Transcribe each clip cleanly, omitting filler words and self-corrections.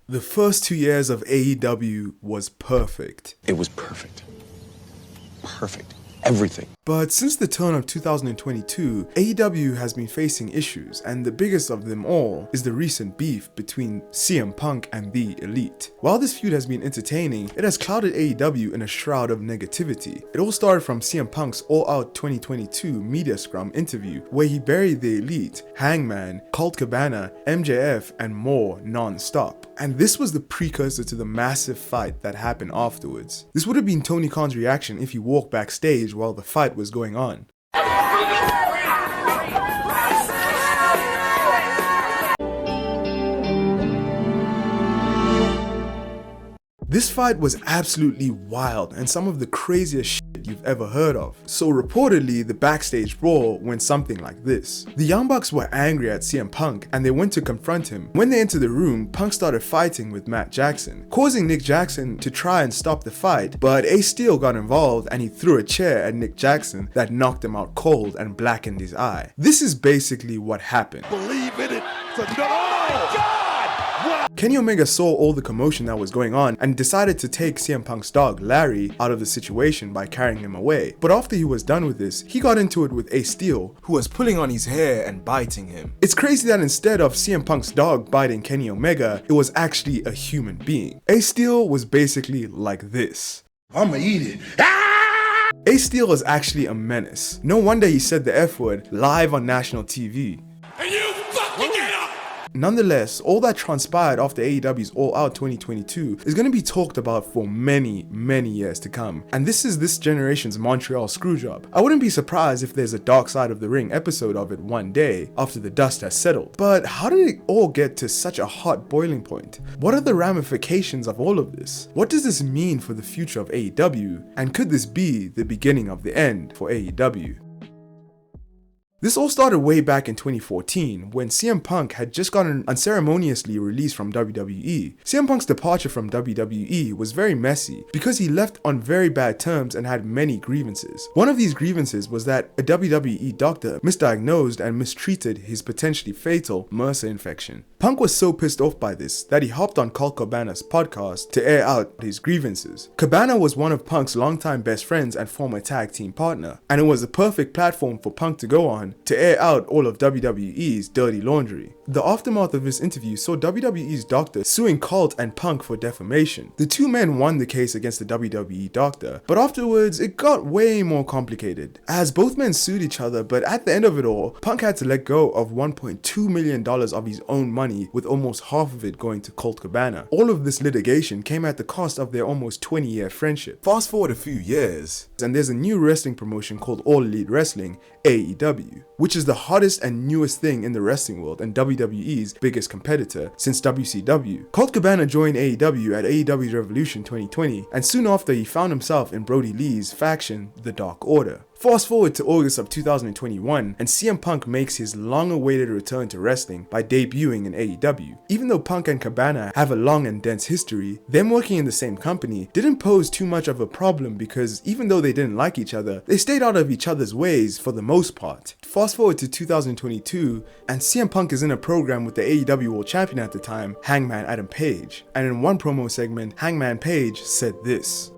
The first 2 years of AEW was perfect. It was perfect. Perfect. Everything. But since the turn of 2022, AEW has been facing issues, and the biggest of them all is the recent beef between CM Punk and the Elite. While this feud has been entertaining, it has clouded AEW in a shroud of negativity. It all started from CM Punk's All Out 2022 media scrum interview, where he buried the Elite, Hangman, Colt Cabana, MJF, and more non-stop. And this was the precursor to the massive fight that happened afterwards. This would have been Tony Khan's reaction if he walked backstage while the fight was going on. This fight was absolutely wild and some of the craziest shit you've ever heard of. So reportedly, the backstage brawl went something like this. The Young Bucks were angry at CM Punk and they went to confront him. When they entered the room, Punk started fighting with Matt Jackson, causing Nick Jackson to try and stop the fight, but Ace Steel got involved and he threw a chair at Nick Jackson that knocked him out cold and blackened his eye. This is basically what happened. Believe in it. Oh my God! Kenny Omega saw all the commotion that was going on and decided to take CM Punk's dog, Larry, out of the situation by carrying him away. But after he was done with this, he got into it with Ace Steel, who was pulling on his hair and biting him. It's crazy that instead of CM Punk's dog biting Kenny Omega, it was actually a human being. Ace Steel was basically like this. I'ma eat it. Ah! Ace Steel is actually a menace. No wonder he said the F word live on national TV. And you fucking get up! Nonetheless, all that transpired after AEW's All Out 2022 is going to be talked about for many years to come. And this is this generation's Montreal Screwjob. I wouldn't be surprised if there's a Dark Side of the Ring episode of it one day after the dust has settled. But how did it all get to such a hot boiling point? What are the ramifications of all of this? What does this mean for the future of AEW? And could this be the beginning of the end for AEW? This all started way back in 2014 when CM Punk had just gotten unceremoniously released from WWE. CM Punk's departure from WWE was very messy because he left on very bad terms and had many grievances. One of these grievances was that a WWE doctor misdiagnosed and mistreated his potentially fatal MRSA infection. Punk was so pissed off by this that he hopped on Colt Cabana's podcast to air out his grievances. Cabana was one of Punk's longtime best friends and former tag team partner, and it was the perfect platform for Punk to go on to air out all of WWE's dirty laundry. The aftermath of this interview saw WWE's doctor suing Colt and Punk for defamation. The two men won the case against the WWE doctor, but afterwards it got way more complicated, as both men sued each other, but at the end of it all, Punk had to let go of $1.2 million of his own money, with almost half of it going to Colt Cabana. All of this litigation came at the cost of their almost 20-year friendship. Fast forward a few years, and there's a new wrestling promotion called All Elite Wrestling, AEW, which is the hottest and newest thing in the wrestling world and WWE's biggest competitor since WCW. Colt Cabana joined AEW at AEW Revolution 2020, and soon after he found himself in Brody Lee's faction, the Dark Order. Fast forward to August of 2021, and CM Punk makes his long-awaited return to wrestling by debuting in AEW. Even though Punk and Cabana have a long and dense history, them working in the same company didn't pose too much of a problem because even though they didn't like each other, they stayed out of each other's ways for the most part. Fast forward to 2022, and CM Punk is in a program with the AEW World Champion at the time, Hangman Adam Page. And in one promo segment, Hangman Page said this: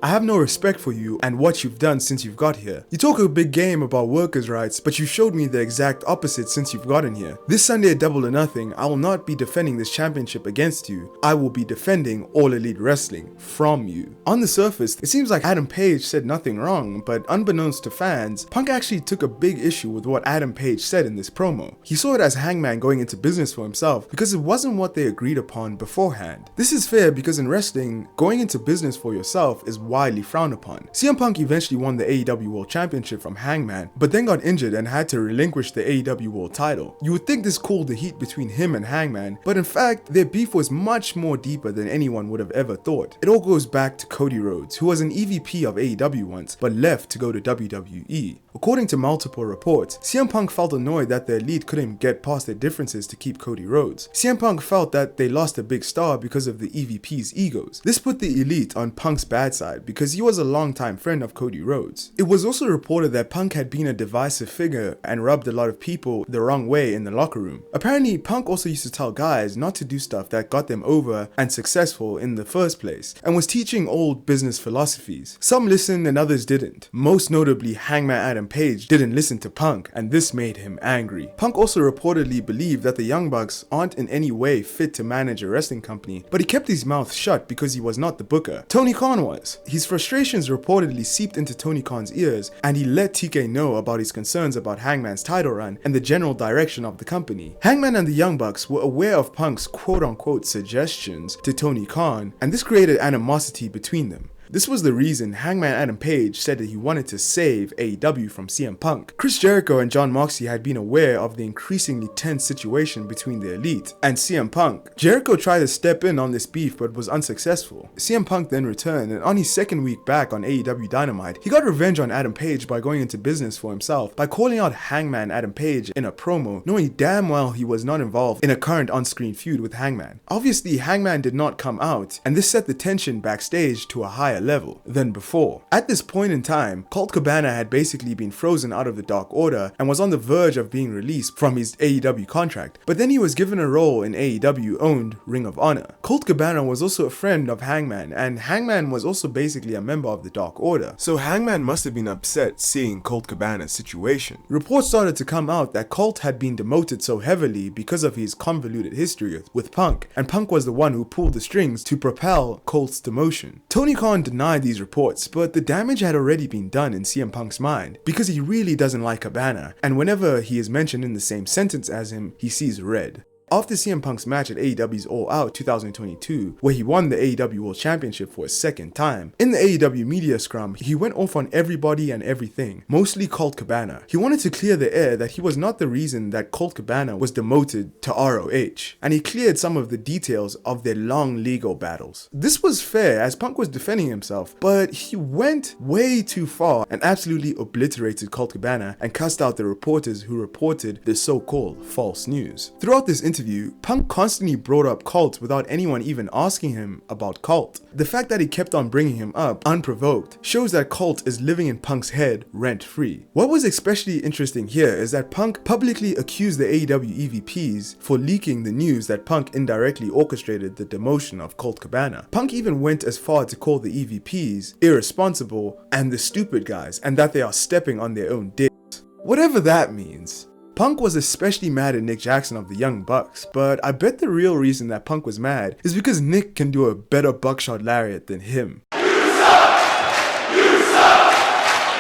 "I have no respect for you and what you've done since you've got here. You talk a big game about workers' rights, but you showed me the exact opposite since you've gotten here. This Sunday at Double or Nothing, I will not be defending this championship against you. I will be defending All Elite Wrestling from you." On the surface, it seems like Adam Page said nothing wrong, but unbeknownst to fans, Punk actually took a big issue with what Adam Page said in this promo. He saw it as Hangman going into business for himself because it wasn't what they agreed upon beforehand. This is fair because in wrestling, going into business for yourself is widely frowned upon. CM Punk eventually won the AEW World Championship from Hangman, but then got injured and had to relinquish the AEW World title. You would think this cooled the heat between him and Hangman, but in fact, their beef was much more deeper than anyone would have ever thought. It all goes back to Cody Rhodes, who was an EVP of AEW once, but left to go to WWE. According to multiple reports, CM Punk felt annoyed that the Elite couldn't get past their differences to keep Cody Rhodes. CM Punk felt that they lost a big star because of the EVP's egos. This put the Elite on Punk's bad side, that because he was a longtime friend of Cody Rhodes. It was also reported that Punk had been a divisive figure and rubbed a lot of people the wrong way in the locker room. Apparently, Punk also used to tell guys not to do stuff that got them over and successful in the first place, and was teaching old business philosophies. Some listened and others didn't. Most notably, Hangman Adam Page didn't listen to Punk, and this made him angry. Punk also reportedly believed that the Young Bucks aren't in any way fit to manage a wrestling company, but he kept his mouth shut because he was not the booker. Tony Khan was. His frustrations reportedly seeped into Tony Khan's ears, and he let TK know about his concerns about Hangman's title run and the general direction of the company. Hangman and the Young Bucks were aware of Punk's quote-unquote suggestions to Tony Khan, and this created animosity between them. This was the reason Hangman Adam Page said that he wanted to save AEW from CM Punk. Chris Jericho and Jon Moxley had been aware of the increasingly tense situation between the Elite and CM Punk. Jericho tried to step in on this beef but was unsuccessful. CM Punk then returned, and on his second week back on AEW Dynamite, he got revenge on Adam Page by going into business for himself by calling out Hangman Adam Page in a promo, knowing damn well he was not involved in a current on-screen feud with Hangman. Obviously, Hangman did not come out, and this set the tension backstage to a higher level than before. At this point in time, Colt Cabana had basically been frozen out of the Dark Order and was on the verge of being released from his AEW contract, but then he was given a role in AEW-owned Ring of Honor. Colt Cabana was also a friend of Hangman, and Hangman was also basically a member of the Dark Order, so Hangman must have been upset seeing Colt Cabana's situation. Reports started to come out that Colt had been demoted so heavily because of his convoluted history with Punk, and Punk was the one who pulled the strings to propel Colt's demotion. Tony Khan denied these reports, but the damage had already been done in CM Punk's mind because he really doesn't like Cabana, and whenever he is mentioned in the same sentence as him, he sees red. After CM Punk's match at AEW's All Out 2022, where he won the AEW World Championship for a second time, in the AEW media scrum, he went off on everybody and everything, mostly Colt Cabana. He wanted to clear the air that he was not the reason that Colt Cabana was demoted to ROH, and he cleared some of the details of their long legal battles. This was fair as Punk was defending himself, but he went way too far and absolutely obliterated Colt Cabana and cussed out the reporters who reported the so-called false news. Throughout this interview, Punk constantly brought up Colt without anyone even asking him about Colt. The fact that he kept on bringing him up unprovoked shows that Colt is living in Punk's head rent-free. What was especially interesting here is that Punk publicly accused the AEW EVPs for leaking the news that Punk indirectly orchestrated the demotion of Colt Cabana. Punk even went as far to call the EVPs irresponsible and the stupid guys, and that they are stepping on their own dicks. Whatever that means. Punk was especially mad at Nick Jackson of the Young Bucks, but I bet the real reason that Punk was mad is because Nick can do a better buckshot lariat than him. You suck! You suck!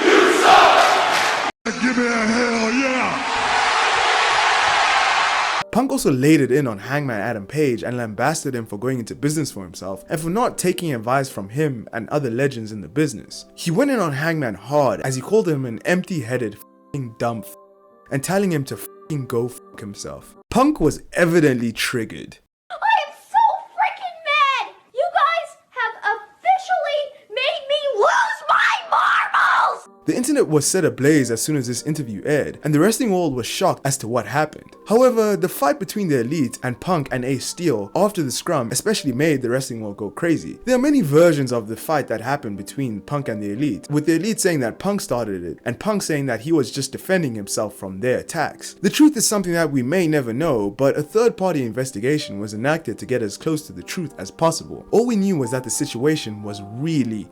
You suck! Give me a hell yeah! Punk also laid it in on Hangman Adam Page and lambasted him for going into business for himself and for not taking advice from him and other legends in the business. He went in on Hangman hard as he called him an empty-headed f***ing dumb f***, and telling him to f***ing go f*** himself. Punk was evidently triggered. I am so freaking mad! You guys have officially made me lose my marbles! The internet was set ablaze as soon as this interview aired, and the wrestling world was shocked as to what happened. However, the fight between the Elite and Punk and Ace Steel after the scrum especially made the wrestling world go crazy. There are many versions of the fight that happened between Punk and the Elite, with the Elite saying that Punk started it, and Punk saying that he was just defending himself from their attacks. The truth is something that we may never know, but a third-party investigation was enacted to get as close to the truth as possible. All we knew was that the situation was really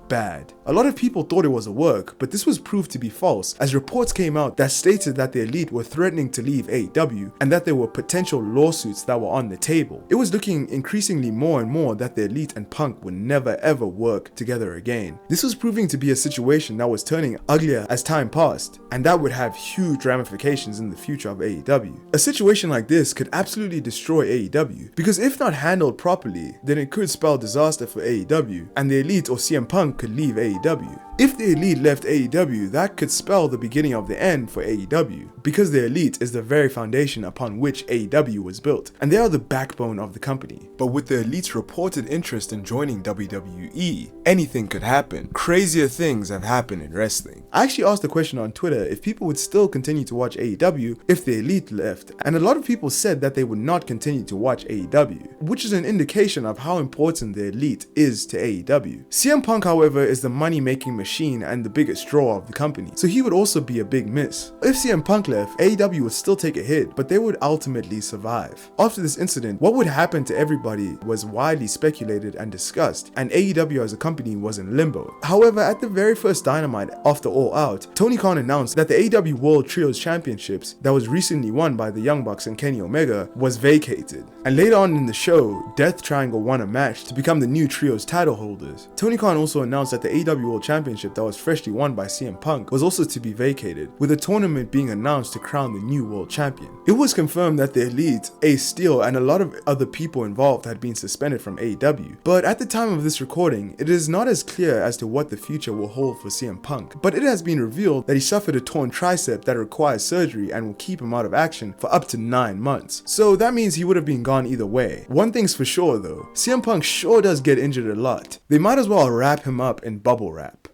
bad. A lot of people thought it was a work, but this was proved to be false as reports came out that stated that the Elite were threatening to leave AEW and that there were potential lawsuits that were on the table. It was looking increasingly more and more that the Elite and Punk would never ever work together again. This was proving to be a situation that was turning uglier as time passed, and that would have huge ramifications in the future of AEW. A situation like this could absolutely destroy AEW, because if not handled properly, then it could spell disaster for AEW, and the Elite or CM Punk could leave AEW. If the Elite left AEW, that could spell the beginning of the end for AEW, because the Elite is the very foundation upon which AEW was built, and they are the backbone of the company. But with the Elite's reported interest in joining WWE, anything could happen. Crazier things have happened in wrestling. I actually asked the question on Twitter if people would still continue to watch AEW if the Elite left, and a lot of people said that they would not continue to watch AEW, which is an indication of how important the Elite is to AEW. CM Punk, however, is the money-making machine and the biggest draw of the company, so he would also be a big miss. If CM Punk left, AEW would still take a hit, but they would ultimately survive. After this incident, what would happen to everybody was widely speculated and discussed, and AEW as a company was in limbo. However, at the very first Dynamite after All Out, Tony Khan announced that the AEW World Trios Championships that was recently won by the Young Bucks and Kenny Omega was vacated. And later on in the show, Death Triangle won a match to become the new Trios title holders. Tony Khan also announced that the AEW World Championship that was freshly won by CM Punk was also to be vacated, with a tournament being announced to crown the new world champion. It was confirmed that the Elite, Ace Steel, and a lot of other people involved had been suspended from AEW, but at the time of this recording, it is not as clear as to what the future will hold for CM Punk, but it has been revealed that he suffered a torn tricep that requires surgery and will keep him out of action for up to 9 months. So that means he would have been gone either way. One thing's for sure though, CM Punk sure does get injured a lot. They might as well wrap him up in bubble wrap.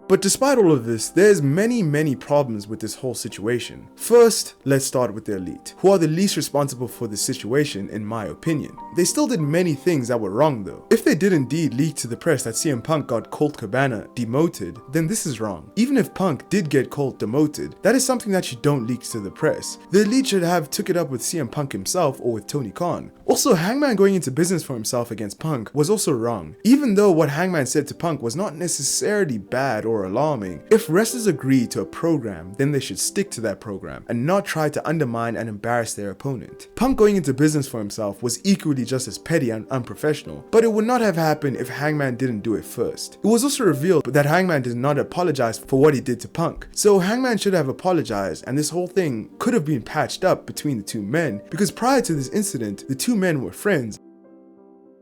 But despite all of this, there's many problems with this whole situation. First, let's start with the Elite, who are the least responsible for this situation in my opinion. They still did many things that were wrong though. If they did indeed leak to the press that CM Punk got Colt Cabana demoted, then this is wrong. Even if Punk did get Colt demoted, that is something that you don't leak to the press. The Elite should have took it up with CM Punk himself or with Tony Khan. Also, Hangman going into business for himself against Punk was also wrong. Even though what Hangman said to Punk was not necessarily bad or alarming, if wrestlers agree to a program, then they should stick to that program and not try to undermine and embarrass their opponent. Punk going into business for himself was equally just as petty and unprofessional, but it would not have happened if Hangman didn't do it first. It was also revealed that Hangman did not apologize for what he did to Punk, so Hangman should have apologized, and this whole thing could have been patched up between the two men, because prior to this incident, the two men were friends.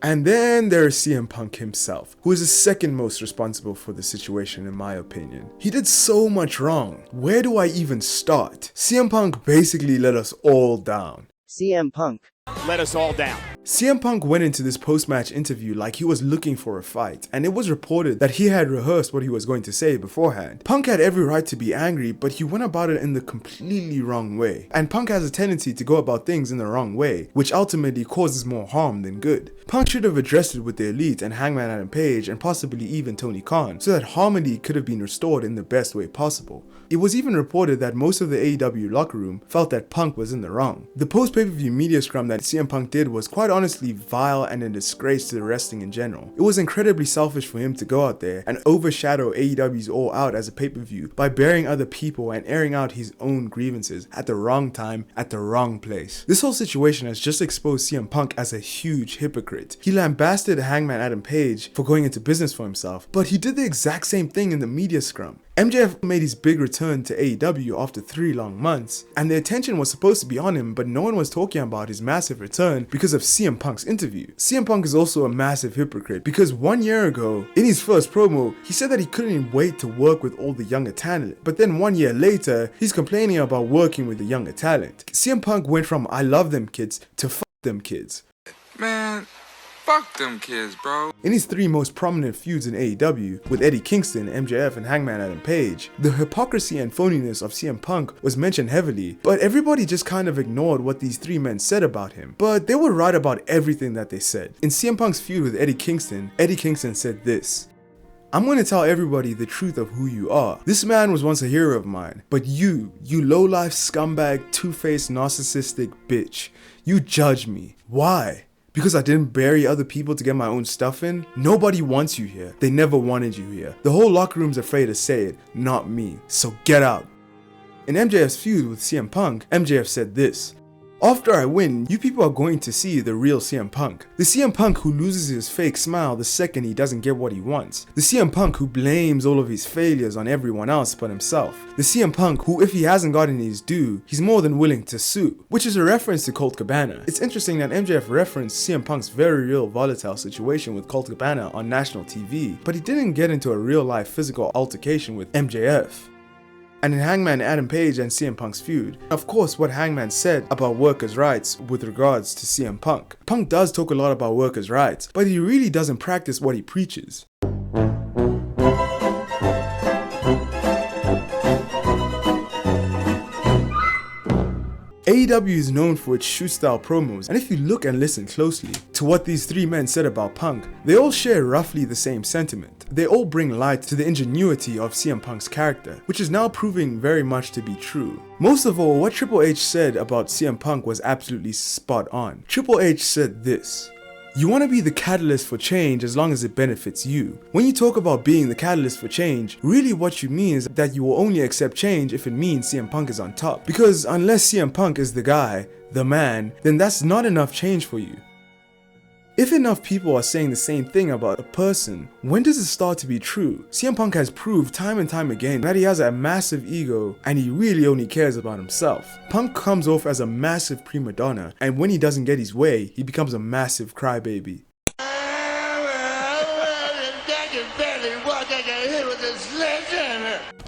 And then there is CM Punk himself, who is the second most responsible for the situation in my opinion. He did so much wrong. Where do I even start? CM Punk basically let us all down. CM Punk let us all down. CM Punk went into this post-match interview like he was looking for a fight, and it was reported that he had rehearsed what he was going to say beforehand. Punk had every right to be angry, but he went about it in the completely wrong way. And Punk has a tendency to go about things in the wrong way, which ultimately causes more harm than good. Punk should have addressed it with the Elite and Hangman Adam Page and possibly even Tony Khan, so that harmony could have been restored in the best way possible. It was even reported that most of the AEW locker room felt that Punk was in the wrong. The post-pay-per-view media scrum that CM Punk did was quite honestly vile and a disgrace to the wrestling in general. It was incredibly selfish for him to go out there and overshadow AEW's All Out as a pay-per-view by burying other people and airing out his own grievances at the wrong time, at the wrong place. This whole situation has just exposed CM Punk as a huge hypocrite. He lambasted Hangman Adam Page for going into business for himself, but he did the exact same thing in the media scrum. MJF made his big return to AEW after 3 long months, and the attention was supposed to be on him, but no one was talking about his massive return because of CM Punk's interview. CM Punk is also a massive hypocrite because 1 year ago, in his first promo, he said that he couldn't wait to work with all the younger talent, but then 1 year later, he's complaining about working with the younger talent. CM Punk went from I love them kids to fuck them kids. Man, fuck them kids, bro. In his 3 most prominent feuds in AEW, with Eddie Kingston, MJF, and Hangman Adam Page, the hypocrisy and phoniness of CM Punk was mentioned heavily, but everybody just kind of ignored what these 3 men said about him. But they were right about everything that they said. In CM Punk's feud with Eddie Kingston said this: I'm going to tell everybody the truth of who you are. This man was once a hero of mine, but you low-life scumbag, two-faced, narcissistic bitch, you judge me. Why? Because I didn't bury other people to get my own stuff in? Nobody wants you here. They never wanted you here. The whole locker room's afraid to say it, not me. So get out. In MJF's feud with CM Punk, MJF said this: After I win, you people are going to see the real CM Punk. The CM Punk who loses his fake smile the second he doesn't get what he wants. The CM Punk who blames all of his failures on everyone else but himself. The CM Punk who, if he hasn't gotten his due, he's more than willing to sue. Which is a reference to Colt Cabana. It's interesting that MJF referenced CM Punk's very real volatile situation with Colt Cabana on national TV, but he didn't get into a real life physical altercation with MJF. And in Hangman Adam Page and CM Punk's feud, of course what Hangman said about workers' rights with regards to CM Punk. Punk does talk a lot about workers' rights, but he really doesn't practice what he preaches. AEW is known for its shoot-style promos, and if you look and listen closely to what these three men said about Punk, they all share roughly the same sentiment. They all bring light to the ingenuity of CM Punk's character, which is now proving very much to be true. Most of all, what Triple H said about CM Punk was absolutely spot on. Triple H said this: "You want to be the catalyst for change as long as it benefits you. When you talk about being the catalyst for change, really what you mean is that you will only accept change if it means CM Punk is on top. Because unless CM Punk is the guy, the man, then that's not enough change for you. If enough people are saying the same thing about a person, when does it start to be true? CM Punk has proved time and time again that he has a massive ego and he really only cares about himself. Punk comes off as a massive prima donna, and when he doesn't get his way, he becomes a massive crybaby.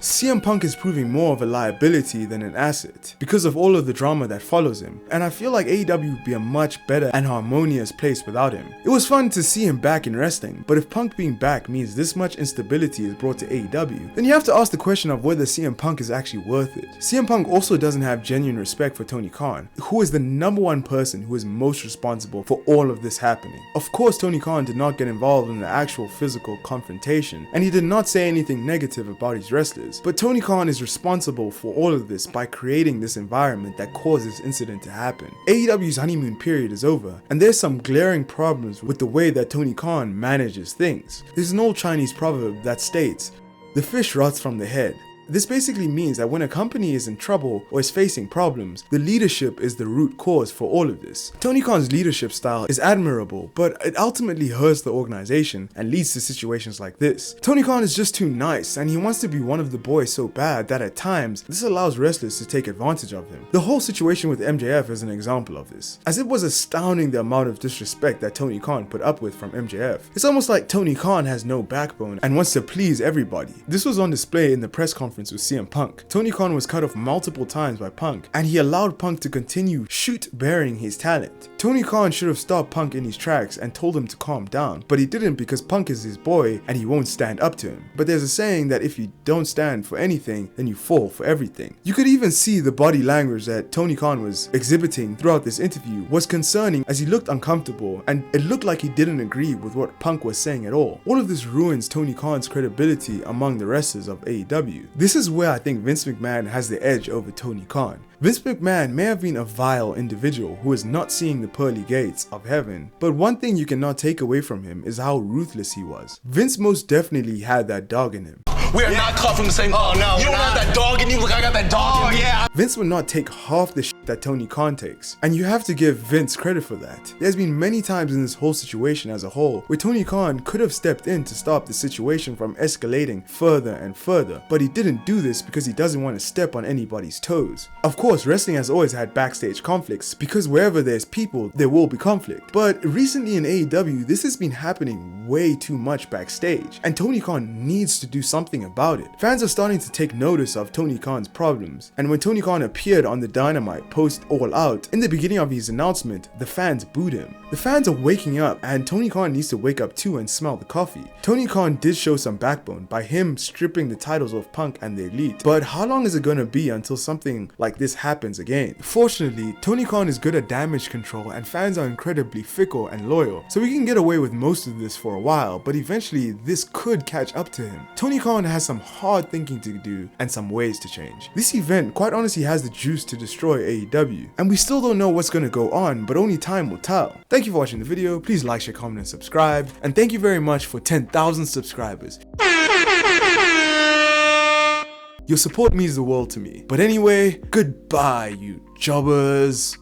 CM Punk is proving more of a liability than an asset because of all of the drama that follows him, and I feel like AEW would be a much better and harmonious place without him. It was fun to see him back in wrestling, but if Punk being back means this much instability is brought to AEW, then you have to ask the question of whether CM Punk is actually worth it. CM Punk also doesn't have genuine respect for Tony Khan, who is the #1 person who is most responsible for all of this happening. Of course, Tony Khan did not get involved in the actual physical confrontation, and he did not say anything negative about his wrestlers. But Tony Khan is responsible for all of this by creating this environment that caused this incident to happen. AEW's honeymoon period is over, and there's some glaring problems with the way that Tony Khan manages things. There's an old Chinese proverb that states, "The fish rots from the head." This basically means that when a company is in trouble or is facing problems, the leadership is the root cause for all of this. Tony Khan's leadership style is admirable, but it ultimately hurts the organization and leads to situations like this. Tony Khan is just too nice, and he wants to be one of the boys so bad that at times, this allows wrestlers to take advantage of him. The whole situation with MJF is an example of this, as it was astounding the amount of disrespect that Tony Khan put up with from MJF. It's almost like Tony Khan has no backbone and wants to please everybody. This was on display in the press conference with CM Punk. Tony Khan was cut off multiple times by Punk, and he allowed Punk to continue burying his talent. Tony Khan should have stopped Punk in his tracks and told him to calm down, but he didn't because Punk is his boy and he won't stand up to him. But there's a saying that if you don't stand for anything, then you fall for everything. You could even see the body language that Tony Khan was exhibiting throughout this interview was concerning, as he looked uncomfortable and it looked like he didn't agree with what Punk was saying at all. All of this ruins Tony Khan's credibility among the wrestlers of AEW. This is where I think Vince McMahon has the edge over Tony Khan. Vince McMahon may have been a vile individual who is not seeing the pearly gates of heaven, but one thing you cannot take away from him is how ruthless he was. Vince most definitely had that dog in him. We are not cut from the same cloth. no, you don't have that dog in you. Look, I got that dog in me. Vince would not take half the shit that Tony Khan takes, and you have to give Vince credit for that. There's been many times in this whole situation as a whole where Tony Khan could have stepped in to stop the situation from escalating further and further, but he didn't do this because he doesn't want to step on anybody's toes. Of course, wrestling has always had backstage conflicts because wherever there's people, there will be conflict. But recently in AEW, this has been happening way too much backstage, and Tony Khan needs to do something about it. Fans are starting to take notice of Tony Khan's problems, and when Tony Khan appeared on the Dynamite post All Out, in the beginning of his announcement, the fans booed him. The fans are waking up, and Tony Khan needs to wake up too and smell the coffee. Tony Khan did show some backbone by him stripping the titles of Punk and the Elite, but how long is it gonna be until something like this happens again? Fortunately, Tony Khan is good at damage control, and fans are incredibly fickle and loyal, so we can get away with most of this for a while, but eventually this could catch up to him. Tony Khan has some hard thinking to do and some ways to change. This event quite honestly has the juice to destroy AEW, and we still don't know what's gonna go on, but only time will tell. Thank you for watching the video. Please like, share, comment, and subscribe, and thank you very much for 10,000 subscribers. Your support means the world to me. But anyway, goodbye, you jobbers.